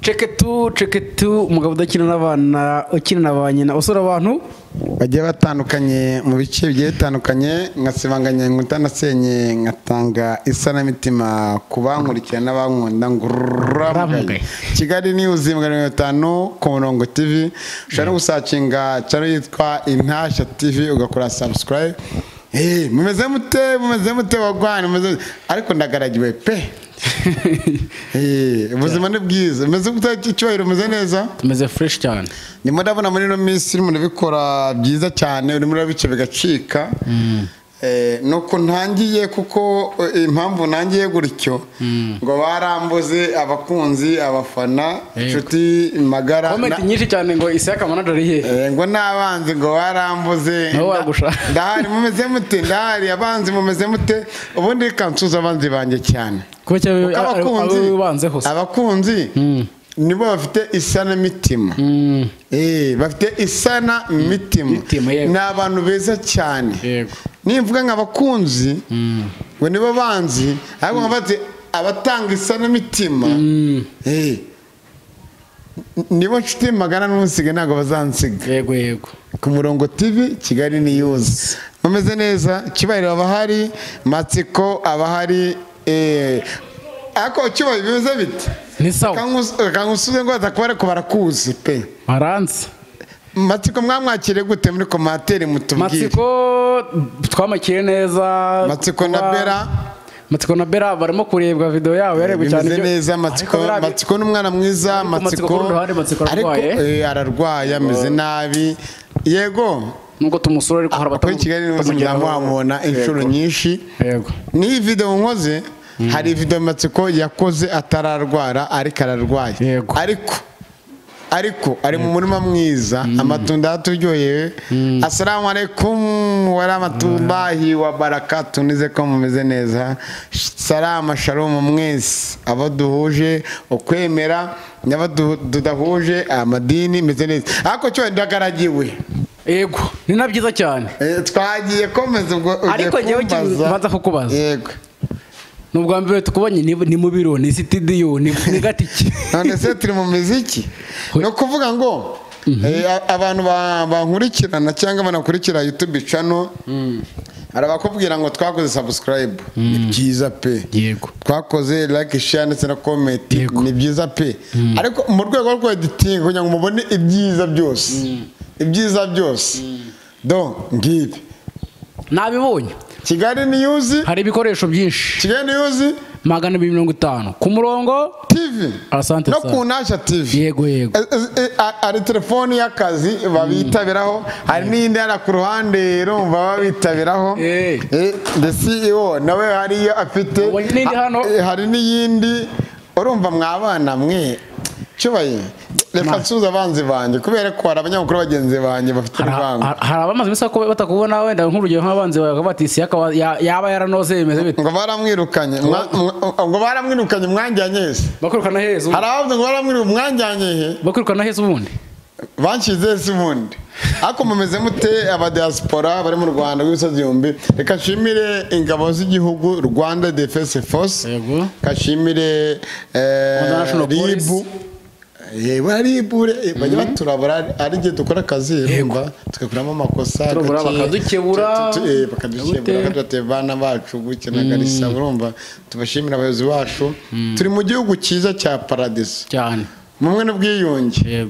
ceketu umugabo udakina n'abana ukina na ba nyina usura abantu bagiye batandukanye mu bice bigiye bitandukanye nkasibanganya inkuta nasenye nkatanga isanamitima ku bankurikira n'abankunda ngururamugaye Kigali News 5 ku Murongo TV ushaka gusacinga channel yitwa Intashya TV ugakora subscribe. Mumeze mute wagwana ariko ndagaragiwe pe. Ubuzima ni bwiza meze cyubahiro meze neza tumeze fresh cyane ndimo ndabona muri no minsi urimo nabikora byiza cyane urimo urabice bigacika nuko ntangiye kuko impamvu nangiye gutyo ngo barambuze abakunzi abafana inshuti magara comment nyinshi cyane ngo Isaka manager ihe ngo nabanze ngo barambuze ndahari mumeze mute ndahari abanzi mumeze mute ubundi kansuza abanzi banjye cyane abakunzi nibo bafite isana mitima bafite isana mitima ni abantu beza cyane nimvuga nk'abakunzi ngo nibo banzi ariko nkabate abatanga isana mitima nibo nshuti magana n'umusige ntabwo bazansiga yego ku Murongo TV Kigali News mumeze neza Kibayiro abahari Matsiko abahari ako cyubaye bimeze bite ni sawa kangusuze ngo atakubare ko barakuzi pe maranze Matsiko mwamwakire gute muri commentaire mutubwire Matsiko twamakire neza Matsiko na Bera barimo kurebwa video yabo yarebwe cyane byo neza Matsiko n'umwana mwiza Matsiko ariko ararwaye ameze nabi yego nuko tumusura ariko harabata Kigali n'umujyamwamubona inshuro nyinshi yego ni video nkoze hari video Matsiko yakoze atararwara ariko ararwaye ariko ari mu murima mwiza amatunda aturyoheye assalamu alaikum wa rahmatullahi wa barakatuh nize ko mumeze neza salama shalom mwese abaduhuje ukwemera n'abadudahuje amadini meze neza ariko cyo ndagaragiwe yego ni nabyiza cyane twagiye komeza ubwo ariko nyewe kibaza kukubaza yego nubwo mbere tukubonye ni mu biro ni studio ni gatiki none se turi mu muziki no kuvuga ngo abantu bankurikirana cyangwa banakurikira YouTube channel arabakubwira ngo twakoze subscribe ni byiza pe yego twakoze like share ndetse na comment ni byiza pe ariko mu rwego rwo editing kugira ngo mubone ibyiza byose do ngibi nabibonye Kigali News hari ibikoresho byinshi Kigali News 250 ku Murongo TV asante no ku Ntashya TV yego ari telefone y'akazi babitabiraho hari n'indi ara ku ruhande rumva babitabiraho the CEO nawe hari afite hari n'iyindi urumva mwabana mwe cyubaye reka nsuza abanzi banjye kubera ko hari abanyamakuru bagenzi banjye bafite urwango hari abamaze imisa ko batakubona wenda nk'urugero nk'abanzi bati Isaka yaba yaranoze bimeze bite ngo baramwirukanye mwanjyanye hese bakwirukana heze hari abavuze ngo baramwirukanye mwanjyanye he bakwirukana heze ubundi banshize se ubundi ariko mumeze mute aba diaspora bari mu Rwanda rw'imisozi yombi reka nshimire ingabo z'igihugu Rwanda Defense Force kashimire ribu baribure bajya baturabura ari gihe dukora akazi rumva tukakuramo amakosa bakadukebura bakadutebana bacu gukena garisa urumva tubashimira abayobozi bacu turi mu gihugu cyiza cya paradiso cyane mumwe n'ubwiyunge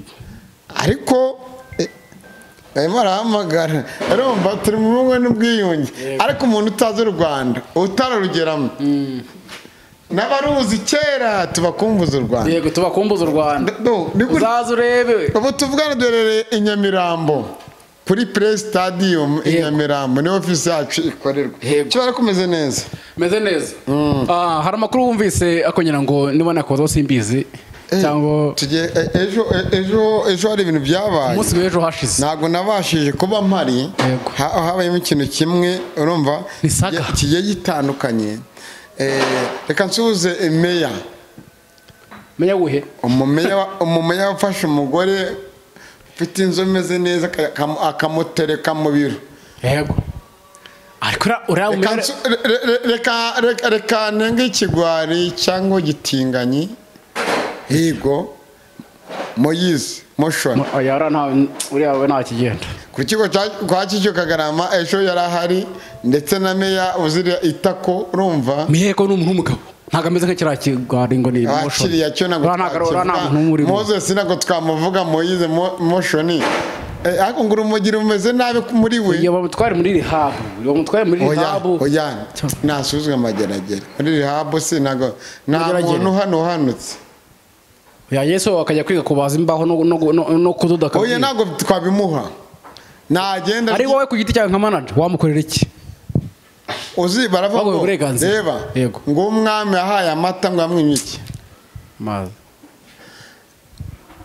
ariko barahamagara urumva turi mu mumwe n'ubwiyunge ariko umuntu utazi u Rwanda utararugeramo n'abaruzi kera tubakumbuza u Rwanda yego tubakumbuza u Rwanda uzaza urebe ubu tuvugana dore i Nyamirambo kuri Play Stadium i Nyamirambo ni office yacu ikorerwa cyo kumeze neza hari amakuru wumvise akonyera ngo nibona ko simbizi cyangwa ejo hari ibintu byabaye umunsi w'ejo hashize ntabwo nabashije kuba mpari habayemo ikintu kimwe urumva kigiye gitandukanye reka nsuze meya wuhe umumeya wafashe umugore ufite inzu imeze neza akamutereka mu biro yego reka nenge ikigwari cyangwa gitinganyi yego Moise Motion yara nta uriya we nta kigenda ku kigo kwa Kicyo Kagarama ejo yari ahari ndetse na meya uzira itako urumva miheko n'umuntu w'umugabo ntago ameze nk'ikira kigwari ngo ni Motion akiriya cyo nago Moses nago twamuvuga Moise Motion ako nguru mugira umeze nabe muri we iyo bamutware muri rehab iyo bamutware muri rehab oya nasuzwe amageragere muri rehab se nago nta muntu hano hanutse ya Yesu akajya kwiga kubaza imbaho no kudoda kabiri oya nago twabimuha nagenda ari wowe ku giti cyawe nka manager wamukorera iki uzi baravuga reba ngo umwami yahaye amata ngo amwimye iki maze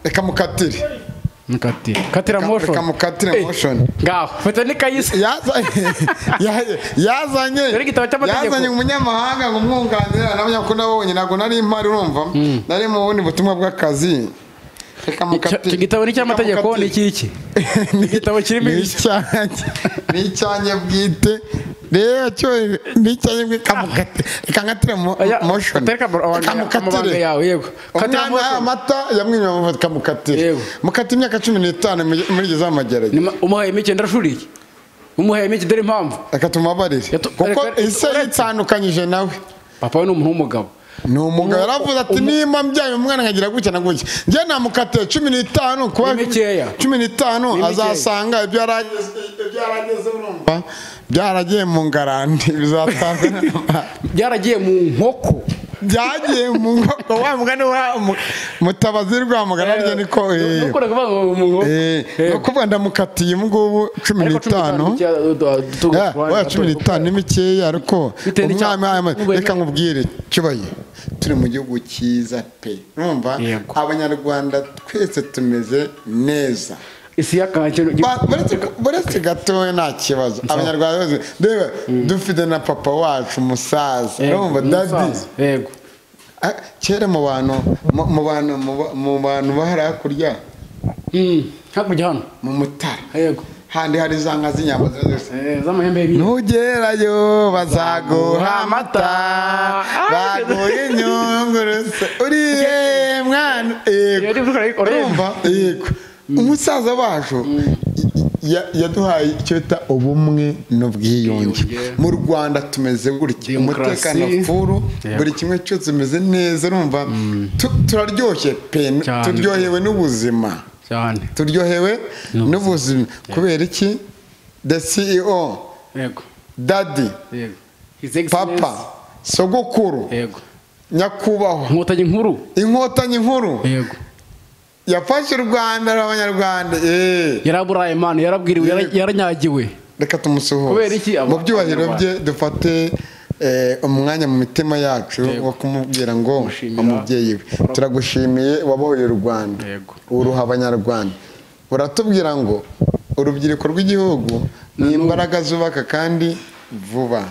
reka mukatire katira Motion kamukatire Motion ngaho fata ni kayise yazanye umunyamahanga ngo umwunganira n'abanyakunda babonye nago nari impari urumva nari mu bundi butumwa bw'akazi icyo gitabo ni cy'amategeko ni iki igitabo kirimo n'icyanye bwite rero cyo n'icyanye bw'ikamukatire ikangatire Motion kamukatire yawe yego katira amata yamwimye mu kamukatire mukati imyaka 15 muri giza amagerage umuhaye imike ndarashuriye umuhaye imike dore impamvu akatumabarire kuko ise yitandukanyije nawe papa we n'umuntu w'umugabo ni umugabo yaravuze ati nimba mbyaye umwana nkagira gutya na gutya njye namukatiye 15 kuba 15 azasanga ibyo yarageze urumva byaragiye mu ngarandi bizatanga byaragiye mu nkoko byagiye mu nkoko wa mugani wa mutabazi rwamugana rye niko kuvuga ndamukatiye ngubu 15 wa 15 n'imikeya ariko umwami reka nkubwire cyubaye turi mu gihugu cyiza pe urumva abanyarwanda twese tumeze neza isi yakanje baretse gatoya nta kibazo abanyarwanda bose reba dufite na papa wacu musaza urumva dadi yego kera mu bantu bahara kurya hakurya hano mu Mutara yego handi hari za nka z'inyama zose z'amahembe y'ibiri ntugerayo bazaguha amata baguha inyunguruse uriye mwana urumva yego umusaza wacu yaduhaye icyo bita ubumwe n'ubwiyunge mu Rwanda tumeze gutya umutekano furu buri kimwe cyose umeze neza urumva turaryoshye pe turyohewe n'ubuzima cyane turyohewe n'ubuzima kubera iki the CEO yego daddy yego papa sogokuru yego nyakubahwa inkotanyi nkuru yego yafashe u Rwanda n'abanyarwanda yaraburaye imana yarabwiriwe yaranyagiwe reka tumusuhuze mu byubahiro bye dufate umwanya mu mitima yacu wo kumubwira ngo umubyeyi we turagushimiye wabohoye u Rwanda uruha abanyarwanda uratubwira ngo urubyiruko rw'igihugu ni imbaraga zubaka kandi vuba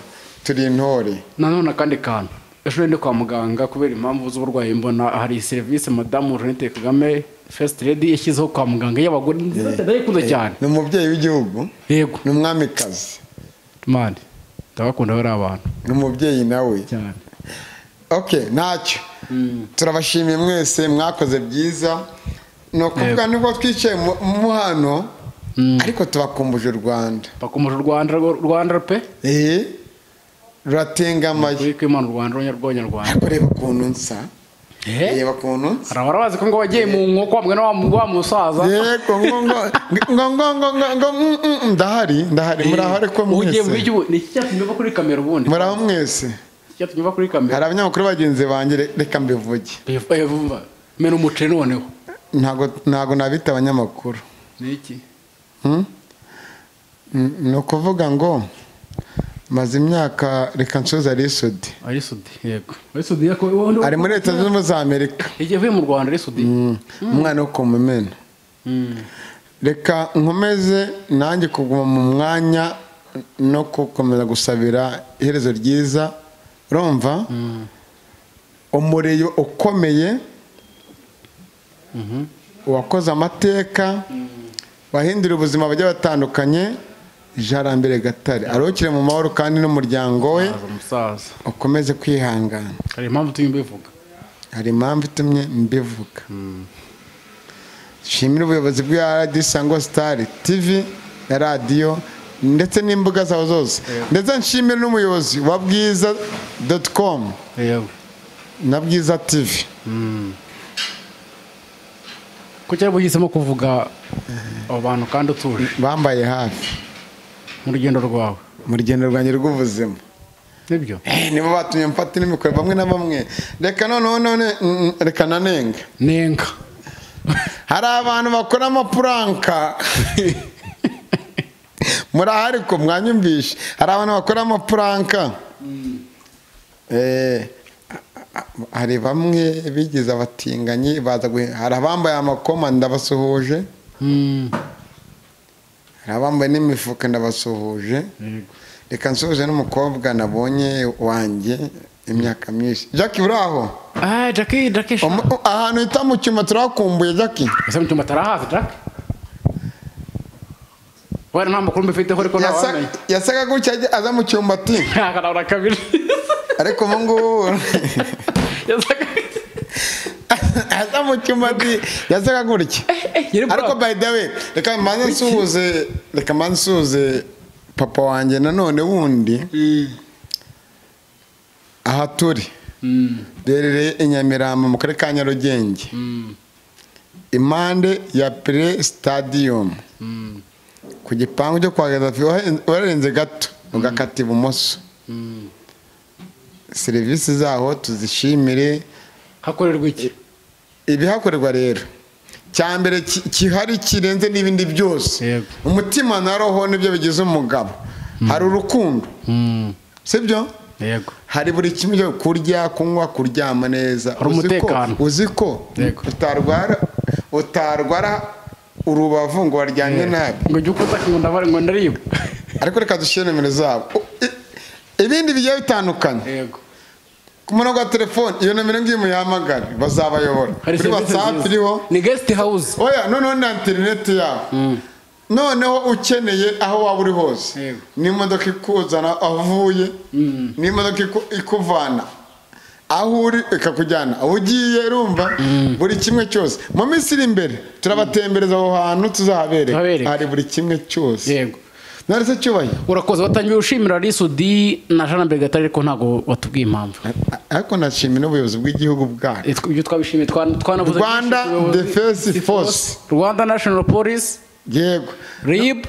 turi intore nanone kandi kantu ejo ndi kwa muganga kubera impamvu z'uburwayi mbona hari serivisi madamu Jeannette Kagame First Lady yashyizeho kwa muganga y'abagore ndayikunda cyane ni umubyeyi w'igihugu yego ni umwamikazi mani ndabakunda bari abantu ni umubyeyi nawe cyane okay ntacyo turabashimiye mwese mwakoze byiza no kuvuga nubwo twicaye mu hano ariko tubakumbuje u Rwanda Rwanda pe ruratengamaye ariko Imana u Rwanda rw'Abanyarwanda ariko reba ukuntu nsa reba ukuntu nsa arabazi ko ngo wagiye mu nkoko hamwe wa musaza yego ndahari muraho ariko mwese ni iki cyatumye uva kuri kamera ubundi muraho mwese cyatumye uva kuri kamera hari abanyamakuru bagenzi banjye reka mbivuge mena umuceri noneho ntago nabita abanyamakuru ni iki ni ukuvuga ngo maze imyaka reka nsoza Arisudi yego ari muri Leta Zunze Ubumwe za Amerika igiye mu Rwanda Arisudi umwana wo kumumena reka nkomeze nanjye kuguma mu mwanya no gukomeza gusabira iherezo ryiza urumva umureyo ukomeye wakoze amateka wahindura ubuzima bajya batandukanye Jarambere Gatare arokire mu mahoro kandi n'umuryango we ukomeze kwihangana hari impamvu tumye mbivuga nshimira ubuyobozi bwa Radio Isango Star TV na radio ndetse n'imbuga zaho zose, ndetse nshimira n'umuyobozi wa bwiza.com na Bwiza TV. kuki buhisemo kuvuga abantu kandi utuje bambaye hafi mu rugendo rwawe, mu rugendo rwanjye rw'ubuzima. nibyo nibo batumye mfata n'imikoro bamwe na bamwe. Reka none reka nanenga hari abantu bakora amapuranka murahari ko mwanyumvishe, hari abantu bakora amapuranka hari bamwe bigize abatinganyi baza hari abambaye amakoma ndabasuhuje, hari abambaye n'imifuka ndabasuhuje. Reka nsuhuje n'umukobwa nabonye wanjye imyaka myinshi. Jackie uraho? Jackie ahantu hita mu cyuma turakumbuye Jackie. ese mu cyuma tarahazi Jackie wari nta makuru mbifiteho ariko nawe yasaga gutya aza mu cyumba ati akana kabiri ariko mungu aza mu cyumba ati yasaga gutya ariko by the way reka manze nsuhuze papa wanjye nanone wundi aha turi derere Inyamirambo mu karere ka Nyarugenge impande ya Pre Stadium ku gipangu cyo kwa Gaddafi warenze gato ugakata ibumoso. Serivisi zaho tuzishimire. hakorerwa iki? Ibihakorerwa rero cyambere kihari kirenze n'ibindi byose, umutima na roho nibyo bigize umugabo. Hari urukundo sibyo? Yego. Hari buri kimwe cyo kurya kunywa kuryama neza, uziko utarwara urubavu ngo waryamye nabi ngo jye ukota ngo ndariba. Ariko reka dushyire nimero zabo ibindi bigiye bitandukanye. Yego. Ku murongo wa telefone iyo nimero ngiye muyahamagara bazabayobora. Kuri WhatsApp iriho ni guest house. Oya noneho na internet yaho. Noneho ukeneye aho waba uri hose n'imodoka ikuzana avuye n'imodoka ikuvana aho uri ikakujyana aho ugiye rumva buri kimwe cyose. Mu minsi iri imbere turabatembereza aho hantu tuzahabereka hari buri kimwe cyose. Yego. Narese cyubaye urakoze watangiye ushimira Risudi na Jean Bergatari ariko ntago watubwiye impamvu. Ariko nashimira ubuyobozi bw'igihugu bwacu. Ibyo twabishimiye twanavuze Rwanda Defense Force, Rwanda National Police, yego, RIB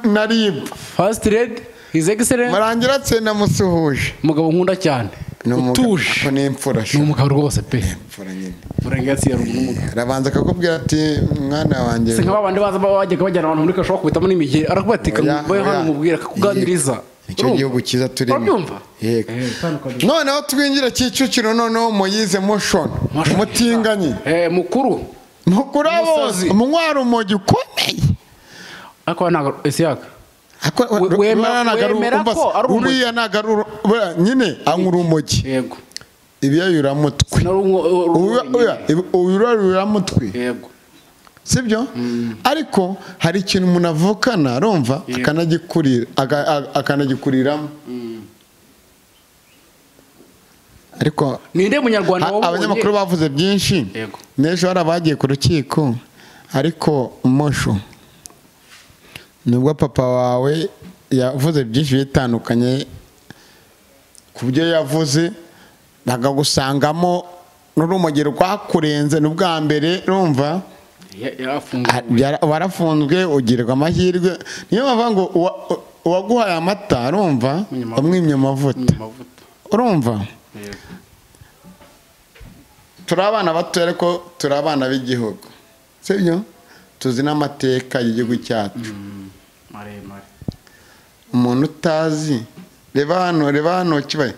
na RIB, First Lady His Excellency Marangira Tsena musuhuje. Umugabo nkunda cyane utuje ko n'imfura ni umugabo rwose pe imfura nyine Marangira ya rumuntu arabanza akakubwira ati mwana wanjye se nk'abandi baza bajyaga bajyana abantu muri kashobora kubitamo n'imigeri arakubatika ngo hano mubwira kuganiriza icyo gihugu cyiza turimo. Babyumva? Yego. Noneho twinjira Kicukiro noneho Moyize Motion umutinganyi mukuru bose umwaro umogi ukomeye ariko ntago esiyaka wemera ko uriya ntago nyine ankura umogi. Yego. Ibiyayuramutwe uyuramutwe yego sibyo? Ariko hari ikintu umuntu avukana arumva akanagikuriramo. Ariko ninde munyarwanda wowe abanyamakuru bavuze byinshi n'ejo hari abagiye ku rukiko. Ariko Mosho nubwo papa wawe yavuze byinshi bitandukanye ku byo yavuze bakagusangamo n'urumogi rwakurenze n'ubwa mbere rumva warafunzwe ugirwa amahirwe. Niyo bavuga ngo uwaguhaye amata urumva umwimye amavuta urumva. Turi abana bato ariko turi abana b'igihugu sibyo? Tuzi n'amateka y'igihugu cyacu. Umuntu utazi reba hano kibaye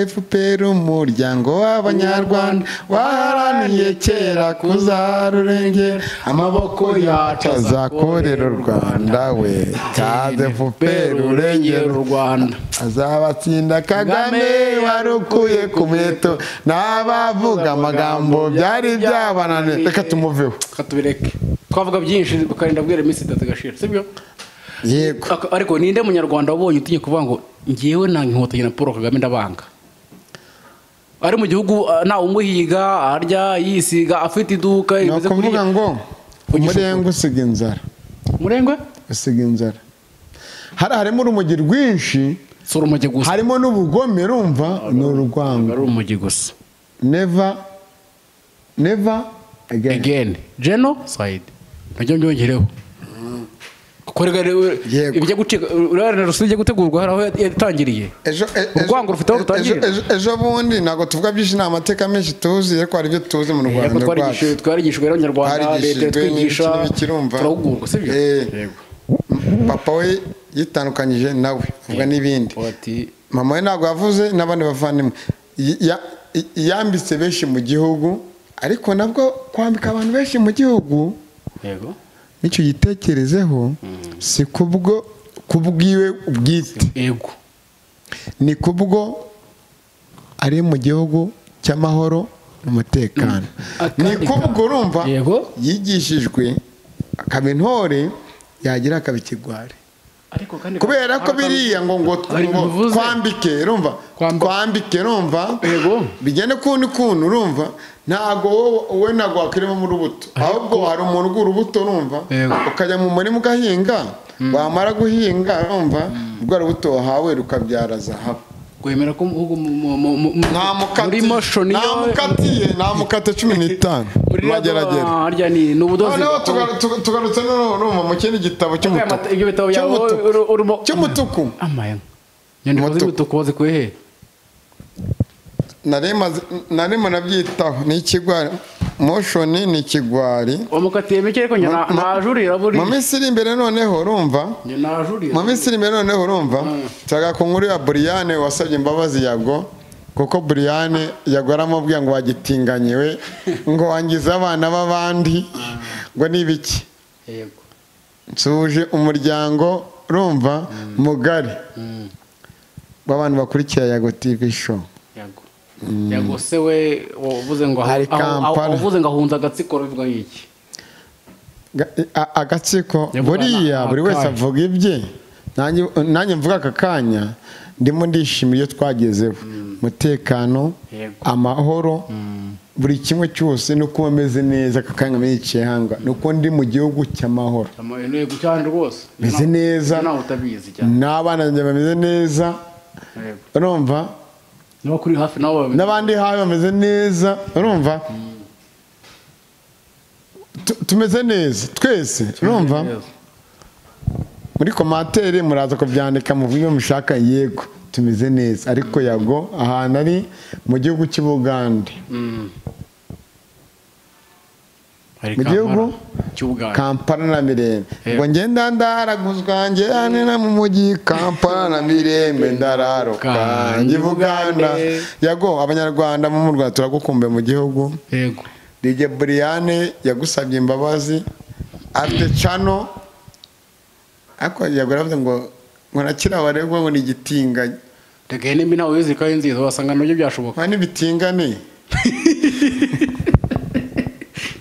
FPR umuryango w'abanyarwanda waharaniye kera kuzarurengera amaboko yacu azakorera u Rwanda we kaze FPR urengera u Rwanda azabatsinda Kagame warukuye ku muheto n'abavuga amagambo byari byabanane. Reka tumuveho katubireke twavuga byinshi ukarinda bwira iminsi itatu gashira sibyo? Yego. Ariko ninde munyarwanda wabonye utinye kuvuga ngo ngiyewe nta Inkotanyi na Paul Kagame ndabanga? ari mu gihugu ntawe umuhiga arya yisiga afite iduka ni ukuvuga ngo umurengwe usiga inzara. umurengwe usiga inzara. harimo urumogi rwinshi, si urumogi gusa, harimo n'ubugome. Urumva ni urwango. ari urumogi gusa. never again genocide najya byongereho ibyo gucika urarana rusije gutegurwa hari aho yatangiriye. urwango rufite aho rutangirira. ejo bundi ntabwo tuvuga byinshi, ni amateka menshi tuzi ariko hari ibyo tuzi mu Rwanda rwacu. twarigishijwe n'Abanyarwanda, leta twigisha turahugurwa, sibyo? Yego. papa we yitandukanyije nawe avuga n'ibindi. mama we ntabwo yavuze, n'abandi bavandimwe yambitse benshi mu gihugu, ariko nabwo kwambika abantu benshi mu gihugu yego nicyo gitekerezeho, si kubwiwe ubwite, yego ni kubwo ari mu gihugu cy'amahoro n'umutekano. ni kubwo urumva yigishijwe akaba intore, yagira akaba ikigwari. kubera ko biriya ngo twambike, urumva twambike, urumva bigende kuntu urumva ntago wowe ntago wakirimo mu rubuto, ahubwo hari umuntu ugura urubuto, urumva ukajya mu murima ugahinga, wamara guhinga, urumva rwa rubuto wahawe rukabyara zahabu. kwemera ko muri motion namukate 15 mageragere harya ni ubudozi. tugarutse no mu kindi gitabo cy'umutuku amaya nyandiko z'umutuku wazikuye narema nabyitaho. ni ikigwari motion, ni ikigwari wamukatiye mike ariko najurira buri mu minsi iri imbere. noneho urumva mu minsi iri imbere, noneho urumva turaga ku nkuru ya Briane wasabye imbabazi Yago, kuko Briane Yago aramubwiye ngo wagitinganyiwe, ngo wangiza abana b'abandi, ngo nibiki. yego nsuje umuryango, urumva mugari w'abantu bakurikiye Yago TV show. Yago se we uvuze ngo ahunza agatsiko bivuga iki? agatsiko buriya buri wese avuga ibye. nanjye mvuga aka kanya ndimo ndishimira iyo twagezeho, umutekano, amahoro, buri kimwe cyose no kuba ameze neza. aka kanya mwicaye hanga nuko ndi mu gihugu cy'amahoro, meze neza, n'abana banjye bameze neza, urumva n'abandi hafi bameze neza, urumva tumeze neza twese, urumva. muri komantere muraza kubyandika mu buryo mushaka. yego tumeze neza, ariko Yago ahantu ari mu gihugu cy'Ubugande, mu gihugu Kampala na Mirembe, ngo ngenda ndaraguzwa njyane mu mujyi Kampala na Mirembe ndararoka njye Buganda. Yago abanyarwanda mu Rwanda turagukumbe mu gihugu. yego DJ Briane yagusabye imbabazi afite channel, ako Yago aravuze ngo nakira waregwa ngo ni gitinganye. Tegene nimba nawe wizika inzizo wasanga nabyo byashoboka. Hani bitingane.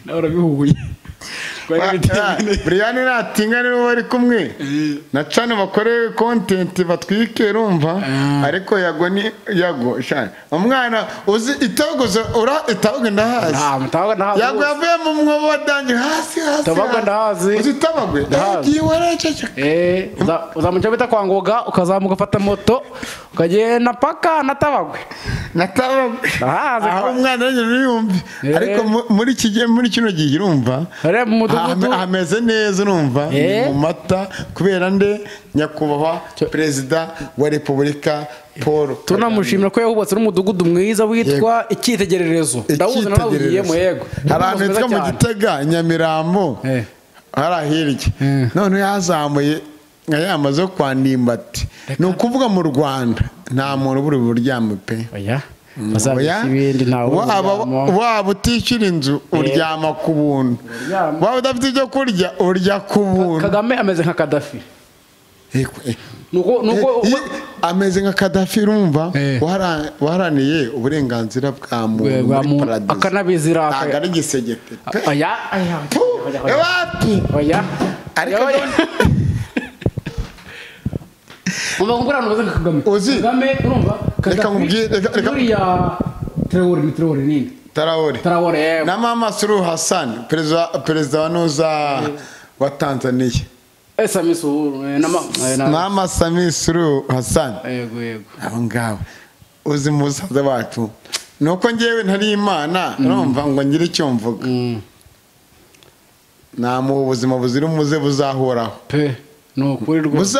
Nawe bihuye. Briane natingane n'uwo bari kumwe na channel bakore content batwike, urumva. ariko Yago ni Yago shana umwana uzi itagoza itagoga ndahazi. Yago yavuye mu mwobo wadange hasi tabaga ndahazi uzi tabagwe giwarechecha uzamuca bita kwa Ngoga ukazamuka ufata moto ukagenda paka natabagwe aho umwana yumva. ariko muri kino gihe urumva ameze neza, urumva mu mata kubera nde nyakubahwa perezida wa Repubulika Paul. tunamushimira ko yahubatse n'umudugudu mwiza witwa Icyitegererezo. ndawuze narawugiyemo. yego haranditswe mu Gitega Nyamirambo harahirye. none yazamuye yamaze kwandimbati. ni ukuvuga mu Rwanda nta muntu buri buryame pe. waba utishyura inzu uryama ku buntu, waba udafite ibyo kurya urya ku buntu. Kagame ameze nka Kadafi. ameze nka Kadafi, urumva waharaniye uburenganzira bwa muntu muri paradise, akanabizira ntabwo ari igisegete. Umva ngurana uzi Kagame. Kagame urumva? Reka nkubwire Traore nini Traore na Mama Suluhu Hassan perezida wa nuza wa Tanzania Mama Samia Suluhu Hassan yego abo ngabo uzi musaza wacu nuko ngewe ntari Imana urumva ngo ngire icyo mvuga na mu buzima buzira umuze buzahoraho pe no kuri rwose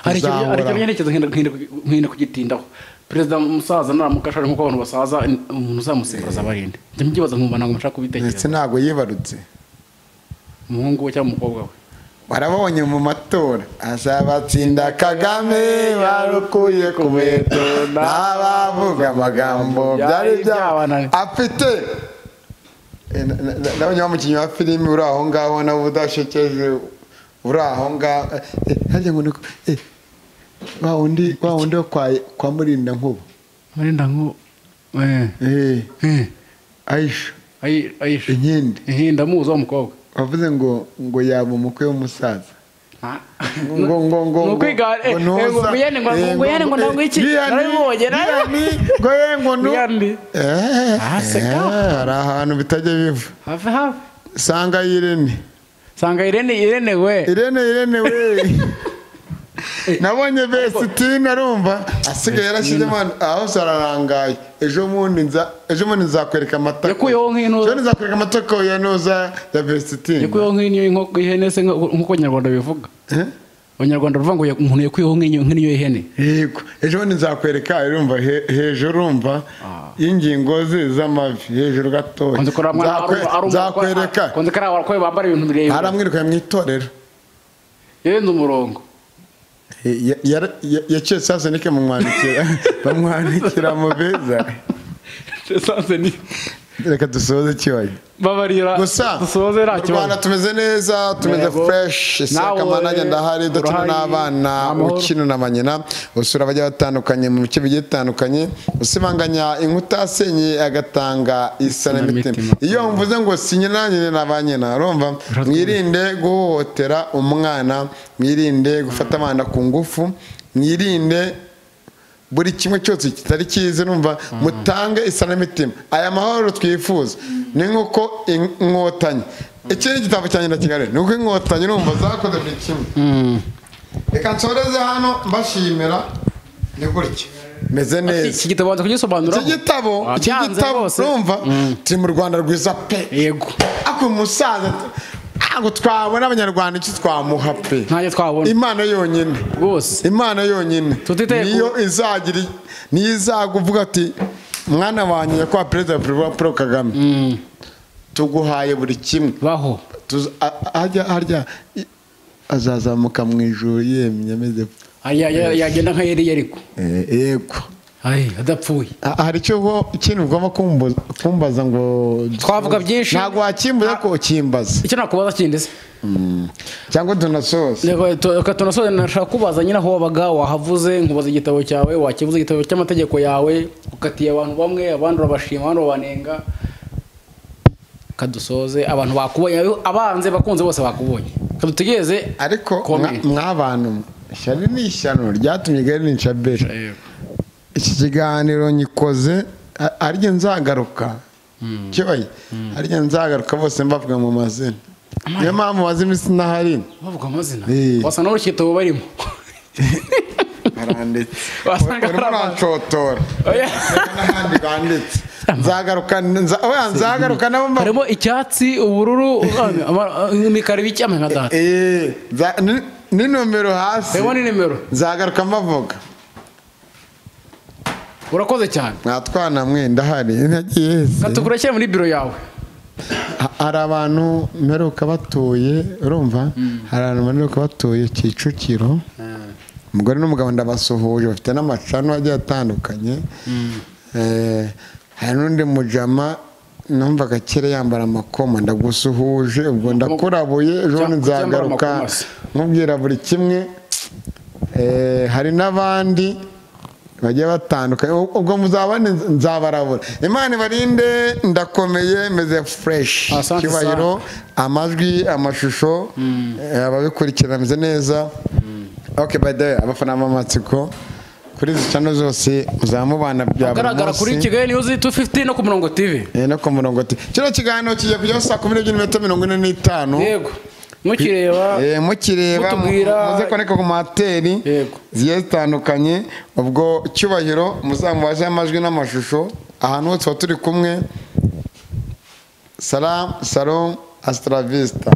hari ikintu nyerekezo nkina kugitindaho perezida umusaza naramukashare nkuko abantu basaza umuntu uzamusimbaza barinde ndimyibaza nkumva ntabwo mshaka kubitekereza ndetse ntago yibarutse umuhungu we cyangwa umukobwa we barabonye mu matora azabatsinda Kagame barukuye ku beto n'abavuga amagambo byari byabana afite ndabonye umukinnyi wa filime uri aho ngaho nawe udashekeje uri aho ngaho harya ngo wa wundi kwa Murinda Nkuba Aisha inkindi amuzi wa mukobwa wavuze ngo yaba umukwe w'umusaza hari ahantu bitajya biva sanga Irene we nabonye Besitine arumva asigaye yarashyizemo aho sararangaye ejo mundi nzakwereka amatako yakuyeho nk'ino nzakwereka amatako ya noza ya Besitine yakuyeho nk'ino inkoko y'ihene se nk'uko Abanyarwanda bivuga Abanyarwanda bavuga ngo umuntu yakuyeho nk'ino y'ihene yego ejo bundi nzakwereka urumva hejuru urumva y'ingingo ze z'amavi hejuru gatoya nzakwereka konze kari abakoye bambara ibintu birebire aramwiruka mu itorero yenze umurongo yaciye sasa nike bamwandikira mu beza reka dusoze kibaye babarira dusoze racyo Rwanda tumeze neza tumeze fresh sakamananya ndahari dutuna n'abana ukino na banyina usura bajya batandukanye mu bice bigiye bitandukanye usibanganya inkuta senye agatanga isanamitima iyo mvuze ngo sinyinanye na banyina urumva mwirinde guhohotera umwana mwirinde gufata abana ku ngufu mwirinde buri kimwe cyose kitari kize numva mutange isanamitima aya mahoro twifuza ni nkuko inkotanyi ikindi gitabo cyane ndakigarira nuko inkotanyi numva zakoze buri kimwe reka nsoreze hano mbashimira ni gutya meze neza iki gitabo banza kugisobanura iki gitabo numva turi mu Rwanda rwiza pe yego ako musaza ngo twabona Abanyarwanda iki twamuha pe ntaje twabona Imana yonyine rwose Imana yonyine niyo izagira niyo izaguvuga ati mwana wanye yakwa perezida Paul Kagame tuguhaye buri kimwe baho harya azazamuka mu ijuru yemye ameze yagenda nka Yeriko yego adapfuye hari icyo ikintu ugomba kumbaza ngo twavuga byinshi ntabwo wakimbuza ko ukimbaza icyo nakubaza kindi se cyangwa tunasoze reka tunasoze nashaka kubaza nyine aho wabaga wahavuze nkubaza igitabo cyawe wakivuze igitabo cy'amategeko yawe ukatiye abantu bamwe abandi urabashima abandi babanenga kadusoze abantu bakubonye abanze bakunze bose bakubonye kadutegereze ariko mwabantu ishyari ni ishyano ryatumye gari n'incabere iki kiganiro nyikoze arya nzagaruka cyoye arya nzagaruka bose mbavuga mu mazina niyo mpamvu maze iminsi ntahari bavuga amazina wasa n'urukito barimo baranditse urimo urancotora n'ahandi banditse nzagaruka nabo harimo icyatsi ubururu imikara ibiki nka data ni nomero hasi harimo n'inimero nzagaruka mbavuga urakoze cyane natwana mwenda hari ntagiye hese katukurekere muri biro yawe hari abantu mperuka batuye urumva hari abantu mperuka batuye Kicukiro umugore n'umugabo ndabasuhuje bafite n'amacano agiye atandukanye hari n'undi mujama numvaga kera yambara amakoma ndagusuhuje ubwo ndakurabuye ejo nzagaruka nkubwira buri kimwe hari n'abandi bagiye batandukanye ubwo muzabane nzabarabura Imana ibarinde ndakomeye meze fresh cyubahiro amajwi amashusho ababikurikirana meze neza okay by the abafana b'amatsiko kuri izi channel zose muzamubana bya buri agaragara kuri munsi Kigali News 250 no ku Murongo TV no ku Murongo TV kino kiganiro kigiye kujya saa 10:45 yego mukireba muze koneka ku materi ziye zitandukanye ubwo cyubahiro muzamubaje amajwi n'amashusho ahantu hose turi kumwe salam hasta la vista.